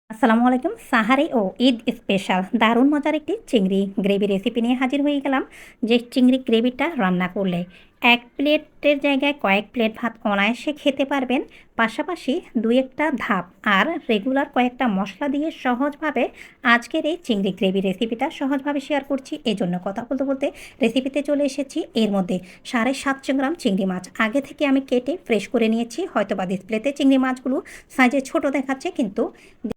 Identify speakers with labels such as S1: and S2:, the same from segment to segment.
S1: আসসালামু আলাইকুম। সাহারি ও ঈদ স্পেশাল দারুণ মজার একটি চিংড়ি গ্রেভি রেসিপি নিয়ে হাজির হয়ে গেলাম। যে চিংড়ি গ্রেভিটা রান্না করলে ১ প্লেটের জায়গায় কয়েক প্লেট ভাত অনায়াসে খেতে পারবেন। পাশাপাশি ২-১টা ধাপ আর রেগুলার কয়েকটা মশলা দিয়ে সহজভাবে আজকের এই চিংড়ি গ্রেভি রেসিপিটা সহজভাবে শেয়ার করছি। এজন্য কথা বলতে, বলতে রেসিপিতে চলে এসেছি। এর মধ্যে ৭৫০ গ্রাম চিংড়ি মাছ আগে থেকে আমি কেটে ফ্রেশ করে নিয়েছি। হয়তোবা ডিসপ্লেতে চিংড়ি মাছগুলো সাইজে ছোট দেখাচ্ছে, কিন্তু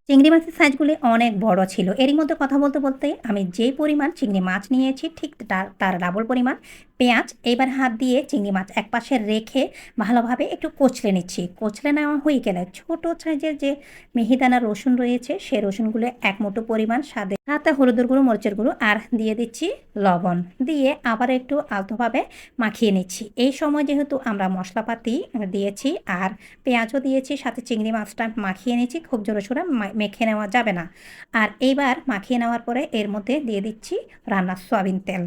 S1: চিংড়ি মাছের সাইজগুলি অনেক বড় ছিল। এরই মধ্যে কথা বলতে, বলতে আমি যেই পরিমাণ চিংড়ি মাছ নিয়েছি ঠিক তার ডাবল পরিমাণ পেঁয়াজ এবার হাত দিয়ে চিংড়ি মাছ একপাশে রেখে ভালোভাবে একটু কচলে নিচ্ছি। কচলে নেওয়া হয়ে গেলে ছোট সাইজের যে মিহিদানা রসুন রয়েছে সে রসুনগুলো ১ মুঠো পরিমাণ সাথে হলুদের গুঁড়ো, মরিচের গুঁড়ো আর দিয়ে দিচ্ছি লবণ। দিয়ে আবার একটু আলতোভাবে মাখিয়ে নিচ্ছি। এই সময় যেহেতু আমরা মশলাপাতি দিয়েছি আর পেঁয়াজও দিয়েছি, সাথে চিংড়ি মাছটা মাখিয়ে নিচ্ছি। খুব জোরে সোরে মেখে নেওয়া যাবে না। আর এইবার মাখিয়ে নেওয়ার পরে এর মধ্যে দিয়ে দিচ্ছি রান্নার সয়াবিন তেল।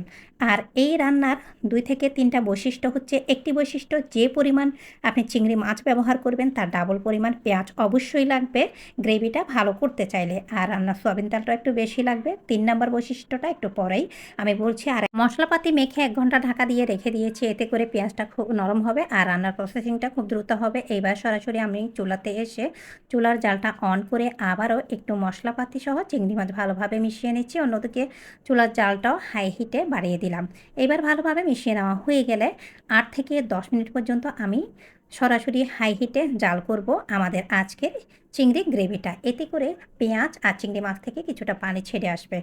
S1: আর এই রান্নার ২ থেকে ৩টা বৈশিষ্ট্য হচ্ছে, একটি বৈশিষ্ট্য যে পরিমাণ আপনি চিংড়ি মাছ ব্যবহার করবেন তার ডাবল পরিমাণ পেঁয়াজ অবশ্যই লাগবে গ্রেভিটা ভালো করতে চাইলে। আর রান্নার সয়াবিন তেলটা একটু বেশি লাগবে। ৩ নাম্বার বৈশিষ্ট্যটা একটু পরেই আমি বলছি। আর মশলাপাতি মেখে ১ ঘন্টা ঢাকা দিয়ে রেখে দিয়েছি। এতে করে পেঁয়াজটা খুব নরম হবে আর রান্নার প্রসেসিংটা খুব দ্রুত হবে। এইবার সরাসরি আমি চুলাতে এসে চুলার জালটা অন করে আবারও একটু মশলাপাতি সহ চিংড়ি মাছ ভালোভাবে মিশিয়ে নিচ্ছি। অন্যদিকে চুলার জালটাও হাই হিটে বাড়িয়ে দিলাম। এবার ভালোভাবে মিশিয়ে নেওয়া হয়ে গেলে ৮ থেকে ১০ মিনিট পর্যন্ত আমি সরাসরি হাই হিটে জাল করব আমাদের আজকের চিংড়ি গ্রেভিটা। এতে করে পেঁয়াজ আর চিংড়ি মাছ থেকে কিছুটা পানি ছেড়ে আসবে।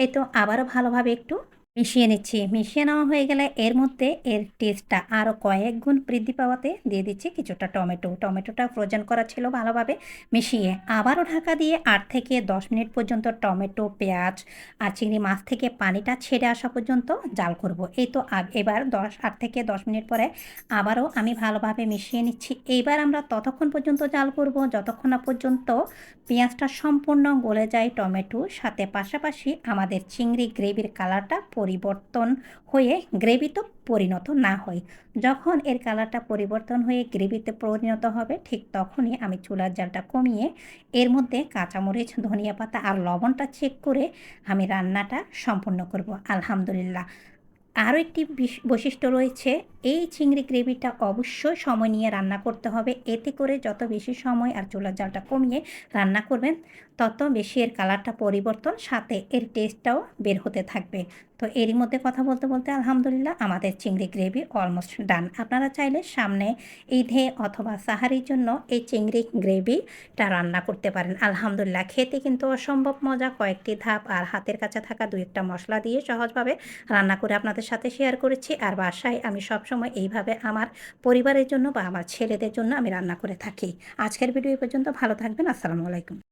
S1: এই তো আবারও ভালোভাবে একটু মিশিয়ে নিচ্ছি। মিশিয়ে নেওয়া হয়ে গেলে এর মধ্যে এর টেস্টটা আরও কয়েক গুণ বৃদ্ধি পাওয়াতে দিয়ে দিচ্ছি কিছুটা টমেটো। টমেটোটা ফ্রোজেন করা ছিল, ভালোভাবে মিশিয়ে আবারও ঢাকা দিয়ে ৮ থেকে ১০ মিনিট পর্যন্ত টমেটো, পেঁয়াজ আর চিংড়ি মাছ থেকে পানিটা ছেড়ে আসা পর্যন্ত জাল করব। এই তো এবার ৮ থেকে ১০ মিনিট পরে আবারও আমি ভালোভাবে মিশিয়ে নিচ্ছি। এইবার আমরা ততক্ষণ পর্যন্ত জাল করব যতক্ষণ না পর্যন্ত পেঁয়াজটা সম্পূর্ণ গলে যায় টমেটোর সাথে। পাশাপাশি আমাদের চিংড়ি গ্রেভির কালারটা পরিবর্তন হয়ে গ্রেভিতে পরিণত না হয়। যখন এর কালারটা পরিবর্তন হয়ে গ্রেভিতে পরিণত হবে ঠিক তখনই আমি চুলার জালটা কমিয়ে এর মধ্যে কাঁচামরিচ, ধনিয়া পাতা আর লবণটা চেক করে আমি রান্নাটা সম্পূর্ণ করব। আলহামদুলিল্লাহ। আরও একটি বৈশিষ্ট্য রয়েছে, এই চিংড়ি গ্রেভিটা অবশ্যই সময় নিয়ে রান্না করতে হবে। এতে করে যত বেশি সময় আর চুলার জালটা কমিয়ে রান্না করবেন তত বেশি এর কালারটা পরিবর্তন, সাথে এর টেস্টটাও বের হতে থাকবে। তো এরই মধ্যে কথা বলতে, বলতে আলহামদুলিল্লাহ আমাদের চিংড়ি গ্রেভি অলমোস্ট ডান। আপনারা চাইলে সামনে ঈদে অথবা সাহারির জন্য এই চিংড়ি গ্রেভিটা রান্না করতে পারেন। আলহামদুলিল্লাহ খেতে কিন্তু অসম্ভব মজা। কয়েকটি ধাপ আর হাতের কাছে থাকা ২-১টা মশলা দিয়ে সহজভাবে রান্না করে আপনাদের সাথে শেয়ার করেছি। আর বাসায় আমি সবসময় এইভাবে আমার পরিবারের জন্য বা আমার ছেলেদের জন্য আমি রান্না করে থাকি। আজকের ভিডিও এই পর্যন্ত। ভালো থাকবেন। আসসালামু আলাইকুম।